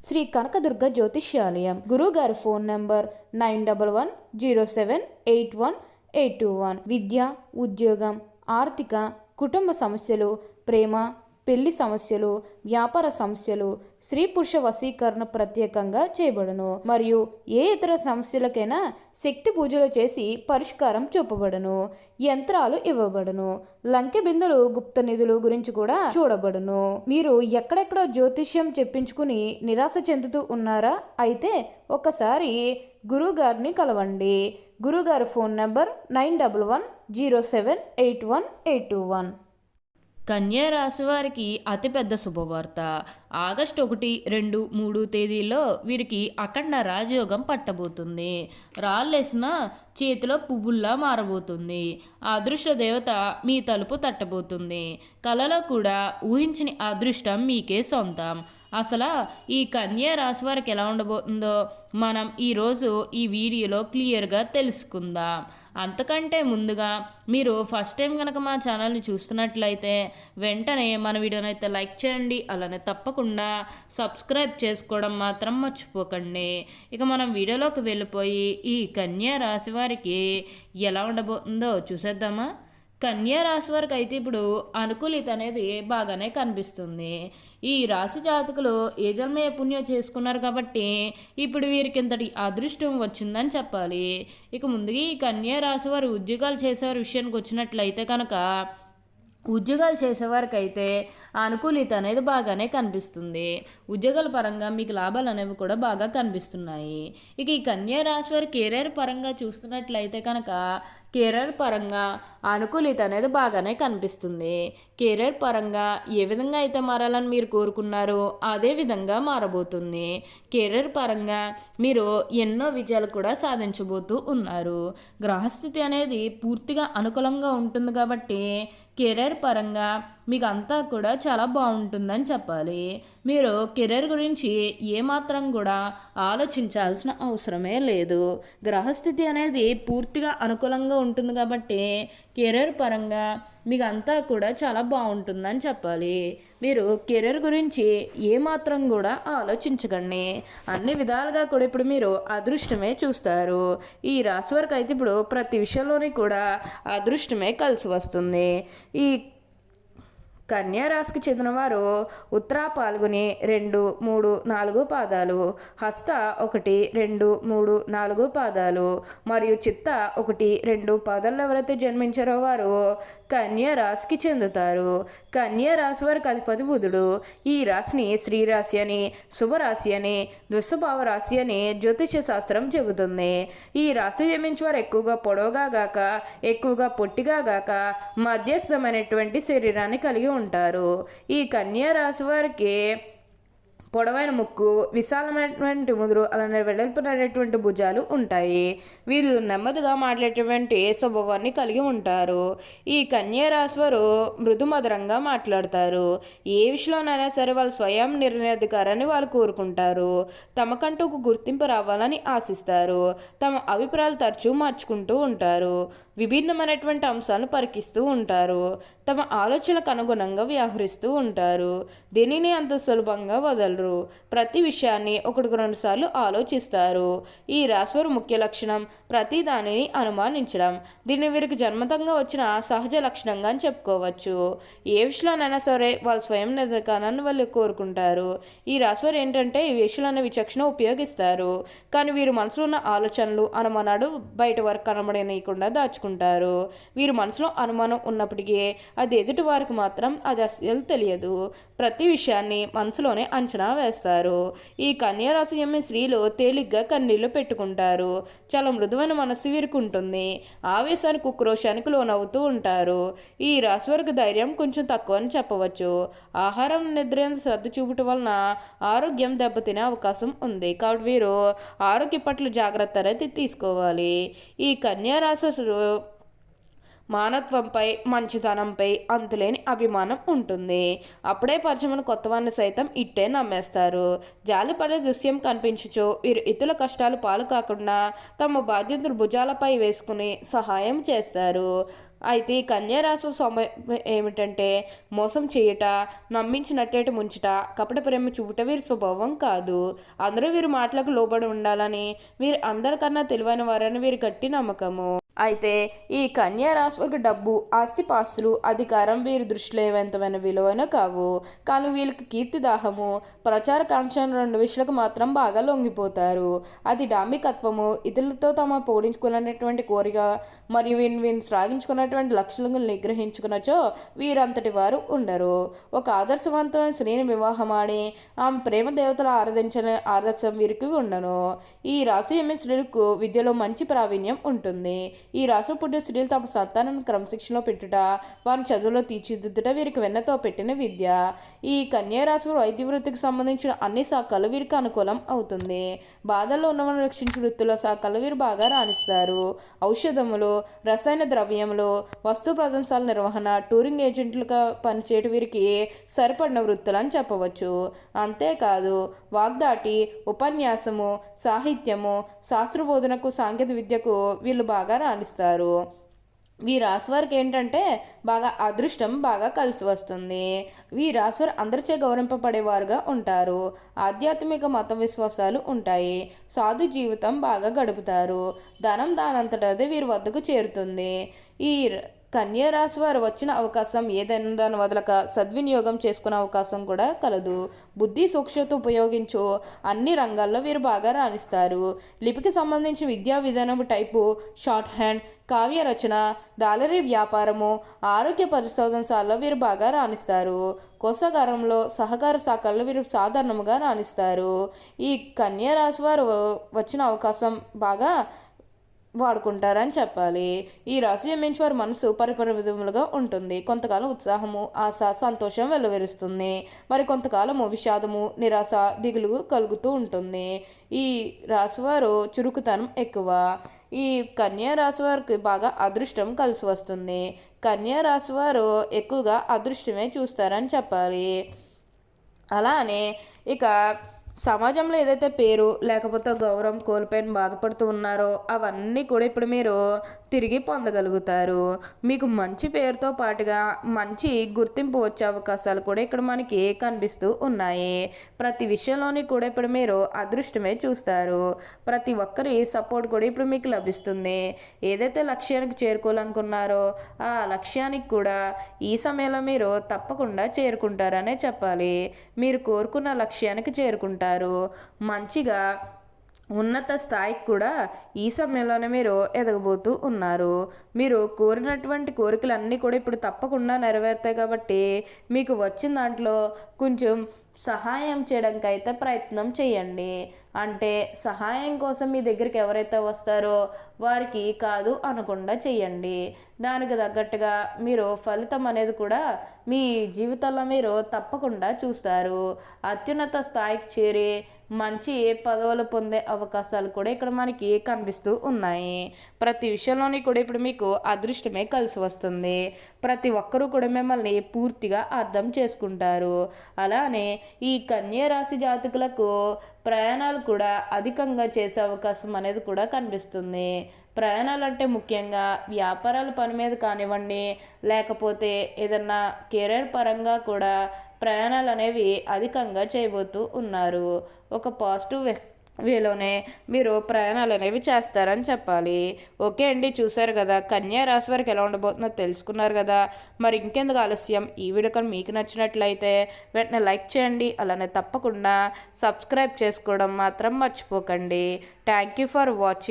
శ్రీ కనకదుర్గ జ్యోతిష్యాలయం. గురువుగారి phone number 9117781821. విద్య, ఉద్యోగం, ఆర్థిక, కుటుంబ సమస్యలు, ప్రేమ, పెళ్లి సమస్యలు, వ్యాపార సమస్యలు, స్త్రీ పురుష వశీకరణ ప్రత్యేకంగా చేయబడును. మరియు ఏ ఇతర సమస్యలకైనా శక్తి పూజలు చేసి పరిష్కారం చూపబడును. యంత్రాలు ఇవ్వబడును. లంకె బిందులు, గుప్త నిధులు గురించి కూడా చూడబడును. మీరు ఎక్కడెక్కడో జ్యోతిష్యం చెప్పించుకుని నిరాశ చెందుతూ ఉన్నారా? అయితే ఒకసారి గురువుగారిని కలవండి. గురువుగారి ఫోన్ నంబర్ 9110781821. కన్యా రాశి వారికి అతిపెద్ద శుభవార్త. ఆగస్టు 1, 2, 3 తేదీల్లో వీరికి అఖండ రాజయోగం పట్టబోతుంది. రాళ్ళేసిన చేతిలో పువ్వుల్లా మారబోతుంది. అదృష్ట దేవత మీ తలుపు తట్టబోతుంది. కలలో కూడా ఊహించని అదృష్టం మీకే సొంతం. అసలు ఈ కన్యా రాశి వారికి ఎలా ఉండబోతుందో మనం ఈరోజు ఈ వీడియోలో క్లియర్గా తెలుసుకుందాం. అంతకంటే ముందుగా మీరు ఫస్ట్ టైం కనుక మా ఛానల్ని చూస్తున్నట్లయితే వెంటనే మన వీడియోని అయితే లైక్ చేయండి. అలానే తప్పకుండా సబ్స్క్రైబ్ చేసుకోవడం మాత్రం మర్చిపోకండి. ఇక మనం వీడియోలోకి వెళ్ళిపోయి ఈ కన్యా రాశి వారికి ఎలా ఉండబోతుందో చూసేద్దామా. కన్యా రాశి వారికి అయితే ఇప్పుడు అనుకూలిత అనేది బాగానే కనిపిస్తుంది. ఈ రాశి జాతకులు ఏ జన్మే పుణ్యం చేసుకున్నారు కాబట్టి ఇప్పుడు వీరికి ఇంతటి అదృష్టం వచ్చిందని చెప్పాలి. ఇక ముందుగా ఈ కన్యా రాశి వారు ఉద్యోగాలు చేసేవారి విషయానికి వచ్చినట్లయితే కనుక ఉద్యోగాలు చేసేవారికైతే అనుకూలిత అనేది బాగానే కనిపిస్తుంది. ఉద్యోగాల పరంగా మీకు లాభాలు అనేవి కూడా బాగా కనిపిస్తున్నాయి. ఇక ఈ కన్యా రాశి వారి కెరీర్ పరంగా చూస్తున్నట్లయితే కనుక కెరీర్ పరంగా అనుకూలిత అనేది బాగానే కనిపిస్తుంది. కెరీర్ పరంగా ఏ విధంగా అయితే మారాలని మీరు కోరుకున్నారో అదే విధంగా మారబోతుంది. కెరీర్ పరంగా మీరు ఎన్నో విజయాలు కూడా సాధించబోతూ ఉన్నారు. గ్రహస్థితి అనేది పూర్తిగా అనుకూలంగా ఉంటుంది కాబట్టి కెరీర్ పరంగా మీకు అంతా కూడా చాలా బాగుంటుందని చెప్పాలి. మీరు కెరీర్ గురించి ఏమాత్రం కూడా ఆలోచించాల్సిన అవసరమే లేదు. గ్రహస్థితి అనేది పూర్తిగా అనుకూలంగా ఉంటుంది కాబట్టి కెరీర్ పరంగా మీకు అంతా కూడా చాలా బాగుంటుందని చెప్పాలి. మీరు కెరీర్ గురించి ఏమాత్రం కూడా ఆలోచించకండి. అన్ని విధాలుగా కూడా ఇప్పుడు మీరు అదృష్టమే చూస్తారు. ఈ రాశి వారికి అయితే ఇప్పుడు ప్రతి విషయంలోని కూడా అదృష్టమే కలిసి వస్తుంది. ఈ కన్యా రాశికి చెందిన వారు ఉత్తర పాల్గొని 2, 3, 4 పాదాలు, హస్త 1, 2, 3, 4 పాదాలు మరియు చిత్త 1, 2 పాదాల్లో ఎవరైతే జన్మించారో వారు కన్యా రాశికి చెందుతారు. కన్యా రాశి వారికి అధిపతి బుధుడు. ఈ రాశిని శ్రీరాశి అని, శుభరాశి అని, దుస్వభావ రాశి అని జ్యోతిష శాస్త్రం చెబుతుంది. ఈ రాశి జన్మించిన వారు ఎక్కువగా పొడవుగా గాక, ఎక్కువగా పొట్టిగా గాక మధ్యస్థమైనటువంటి శరీరాన్ని కలిగి ఉంటారు. ఈ కన్యా రాశి వారికి పొడవైన ముక్కు, విశాలమైనటువంటి ముదురు, అలానే వెడల్పునటువంటి భుజాలు ఉంటాయి. వీళ్ళు నెమ్మదిగా మాట్లాడేటువంటి స్వభావాన్ని కలిగి ఉంటారు. ఈ కన్యా రాశి వారు మృదుమధురంగా మాట్లాడతారు. ఏ విషయంలోనైనా సరే వాళ్ళు స్వయం నిర్ణయాధికారాన్ని వాళ్ళు కోరుకుంటారు. తమకంటూ ఒక గుర్తింపు రావాలని ఆశిస్తారు. తమ అభిప్రాయాలు తరచూ మార్చుకుంటూ ఉంటారు. విభిన్నమైనటువంటి అంశాలను పరికిస్తూ ఉంటారు. తమ ఆలోచనలకు అనుగుణంగా వ్యవహరిస్తూ ఉంటారు. దీనిని అంత సులభంగా వదలరు. ప్రతి విషయాన్ని 1-2 సార్లు ఆలోచిస్తారు. ఈ రాశివారి ముఖ్య లక్షణం ప్రతి దానిని అనుమానించడం. దీన్ని వీరికి జన్మతంగా వచ్చిన సహజ లక్షణంగా అని చెప్పుకోవచ్చు. ఏ విషయంలోనైనా సరే వాళ్ళ స్వయం నిర్ణయాన్ని వాళ్ళు కోరుకుంటారు. ఈ రాశివారు ఏంటంటే ఈ విషయంలో విచక్షణ ఉపయోగిస్తారు. కానీ వీరు మనసులో ఉన్న ఆలోచనలు, అనుమానాలు బయట వరకు కనబడనీయకుండా దాచుకుంటారు. వీరు మనసులో అనుమానం ఉన్నప్పటికీ అది ఎదుటి వారికి మాత్రం అది అస్సలు తెలియదు. ప్రతి విషయాన్ని మనసులోనే అంచనా వేస్తారు. ఈ కన్యా రాశి చెందిన స్త్రీలు తేలిగ్గా కన్నీళ్లు పెట్టుకుంటారు. చాలా మృదువైన మనస్సు వీరికి ఉంటుంది. ఆవేశానికి, ఉక్రోషానికి లోనవుతూ ఉంటారు. ఈ రాశి వారికి ధైర్యం కొంచెం తక్కువ అని చెప్పవచ్చు. ఆహారం, నిద్ర శ్రద్ధ చూపటం వలన ఆరోగ్యం దెబ్బతినే అవకాశం ఉంది. కాబట్టి వీరు ఆరోగ్య పట్ల జాగ్రత్త అనేది తీసుకోవాలి. ఈ కన్యా రాశి మానత్వంపై మంచితనంపై అంతులేని అభిమానం ఉంటుంది. అప్పుడే పరిచయమైన కొత్తవారిని సైతం ఇట్టే నమ్మేస్తారు. జాలిపడే దృశ్యం కనిపించుచు వీరు ఇతరుల కష్టాలు పాలు కాకుండా తమ బాధ్యతలు భుజాలపై వేసుకుని సహాయం చేస్తారు. అయితే ఈ కన్యారాశి సమయం ఏమిటంటే మోసం చేయుట, నమ్మించినట్టేట ముంచుట, కపట ప్రేమ చూపుట వీరి స్వభావం కాదు. అందరూ వీరి మాటలకు లోబడి ఉండాలని, వీరు అందరికన్నా తెలివైన వారని వీరి గట్టి నమ్మకము. అయితే ఈ కన్యా రాశి వారికి డబ్బు, ఆస్తిపాస్తులు, అధికారం వీరి దృష్టిలో ఏవంతమైన విలువైన కావు. కానీ వీళ్ళకి కీర్తిదాహము, ప్రచార కాంక్షణ రెండు విషయాలకు మాత్రం బాగా లొంగిపోతారు. అది డాంబికత్వము, ఇతరులతో తమ పోడించుకున్నటువంటి కోరిక మరియు వీరిని శ్లాఘించుకున్నటువంటి లక్షణాలను నిగ్రహించుకున్నచో వీరంతటి వారు ఉండరు. ఒక ఆదర్శవంతమైన స్త్రీని వివాహమాడి ఆమె ప్రేమ దేవతలు ఆరాధించిన ఆదర్శం వీరికి ఉండను. ఈ రాశి ఎమ్మె స్త్రీలకు విద్యలో మంచి ప్రావీణ్యం ఉంటుంది. ఈ రాశిలో పుట్టిన స్త్రీలు తమ సంతానాన్ని క్రమశిక్షణలో పెట్టుట, వారిని చదువులో తీర్చిదిద్దుట వీరికి వెన్నతో పెట్టిన విద్య. ఈ కన్యా రాశి వైద్య వృత్తికి సంబంధించిన అన్ని శాఖలు వీరికి అనుకూలం అవుతుంది. బాధల్లో ఉన్నవారిని రక్షించే వృత్తుల శాఖలు వీరు బాగా రాణిస్తారు. ఔషధములు, రసాయన ద్రవ్యములు, వస్తు ప్రదర్శనల నిర్వహణ, టూరింగ్ ఏజెంట్లుగా పనిచేయడం వీరికి సరిపడిన వృత్తులు అని చెప్పవచ్చు. అంతేకాదు వాగ్దాటి, ఉపన్యాసము, సాహిత్యము, శాస్త్రబోధనకు, సాంకేతిక విద్యకు వీళ్ళు బాగా రాణిస్తారు. ఈ రాశి వారికి ఏంటంటే బాగా అదృష్టం బాగా కలిసి వస్తుంది. ఈ రాశి వారు అందరిచే గౌరవింపబడేవారుగా ఉంటారు. ఆధ్యాత్మిక మత విశ్వాసాలు ఉంటాయి. సాధు జీవితం బాగా గడుపుతారు. ధనం దానంతటదే వీరి వద్దకు చేరుతుంది. ఈ కన్యా రాశి వారు వచ్చిన అవకాశం ఏదైనా దాన్ని వదలక సద్వినియోగం చేసుకునే అవకాశం కూడా కలదు. బుద్ధి సూక్ష్మత ఉపయోగించు అన్ని రంగాల్లో వీరు బాగా రాణిస్తారు. లిపికి సంబంధించిన విద్యా విధానము టైపు, షార్ట్ హ్యాండ్, కావ్య రచన, దాలరీ వ్యాపారము, ఆరోగ్య పరిశోధనశాలలో వీరు బాగా రాణిస్తారు. కోశాగారంలో, సహకార శాఖల్లో వీరు సాధారణంగా రాణిస్తారు. ఈ కన్యా రాశి వారు వచ్చిన అవకాశం బాగా వాడుకుంటారని చెప్పాలి. ఈ రాశి జన్మించిన వారి మనసు పరిపరిమితములుగా ఉంటుంది. కొంతకాలం ఉత్సాహము, ఆశ, సంతోషం వెలువరిస్తుంది. మరి కొంతకాలము విషాదము, నిరాశ, దిగులు కలుగుతూ ఉంటుంది. ఈ రాశివారు చురుకుతనం ఎక్కువ. ఈ కన్యా రాశి వారికి బాగా అదృష్టం కలిసి వస్తుంది. కన్యా రాశి వారు ఎక్కువగా అదృష్టమే చూస్తారని చెప్పాలి. అలానే ఇక సమాజంలో ఏదైతే పేరు లేకపోతే గౌరవం కోల్పోయిన బాధపడుతూ ఉన్నారో అవన్నీ కూడా ఇప్పుడు మీరు తిరిగి పొందగలుగుతారు. మీకు మంచి పేరుతో పాటుగా మంచి గుర్తింపు వచ్చే అవకాశాలు కూడా ఇక్కడ మనకి కనిపిస్తూ ఉన్నాయి. ప్రతి విషయంలోని కూడా ఇప్పుడు మీరు అదృష్టమే చూస్తారు. ప్రతి ఒక్కరి సపోర్ట్ కూడా ఇప్పుడు మీకు లభిస్తుంది. ఏదైతే లక్ష్యానికి చేరుకోవాలనుకున్నారో ఆ లక్ష్యానికి కూడా ఈ సమయంలో మీరు తప్పకుండా చేరుకుంటారనే చెప్పాలి. మీరు కోరుకున్న లక్ష్యానికి చేరుకుంటారు. మంచిగా ఉన్నత స్థాయికి కూడా ఈ సమయంలోనే మీరు ఎదగబోతూ ఉన్నారు. మీరు కోరినటువంటి కోరికలన్నీ కూడా ఇప్పుడు తప్పకుండా నెరవేరుతాయి. కాబట్టి మీకు వచ్చిన దాంట్లో కొంచెం సహాయం చేయడానికి అయితే ప్రయత్నం చేయండి. అంటే సహాయం కోసం మీ దగ్గరికి ఎవరైతే వస్తారో వారికి కాదు అనకుండా చేయండి. దానికి తగ్గట్టుగా మీరు ఫలితం అనేది కూడా మీ జీవితంలో మీరు తప్పకుండా చూస్తారు. అత్యున్నత స్థాయికి చేరి మంచి పదవులు పొందే అవకాశాలు కూడా ఇక్కడ మనకి కనిపిస్తూ ఉన్నాయి. ప్రతి విషయంలోని కూడా ఇప్పుడు మీకు అదృష్టమే కలిసి వస్తుంది. ప్రతి ఒక్కరూ కూడా మిమ్మల్ని పూర్తిగా అర్థం చేసుకుంటారు. అలానే ఈ కన్యా రాశి జాతకులకు ప్రయాణాలు కూడా అధికంగా చేసే అవకాశం అనేది కూడా కనిపిస్తుంది. ప్రయాణాలు అంటే ముఖ్యంగా వ్యాపారాల పని మీద కానివ్వండి, లేకపోతే ఏదన్నా కెరీర్ పరంగా కూడా ప్రయాణాలు అనేవి అధికంగా చేయబోతూ ఉన్నారు. ఒక పాజిటివ్ వేలోనే మీరు ప్రయాణాలు అనేవి చేస్తారని చెప్పాలి. ఓకే అండి, చూసారు కదా కన్యా రాశి వారికి ఎలా ఉండబోతుందో తెలుసుకున్నారు కదా. మరి ఇంకెందుకు ఆలస్యం, ఈ వీడియో కానీ మీకు నచ్చినట్లయితే వెంటనే లైక్ చేయండి. అలానే తప్పకుండా సబ్స్క్రైబ్ చేసుకోవడం మాత్రం మర్చిపోకండి. Thank you for watching.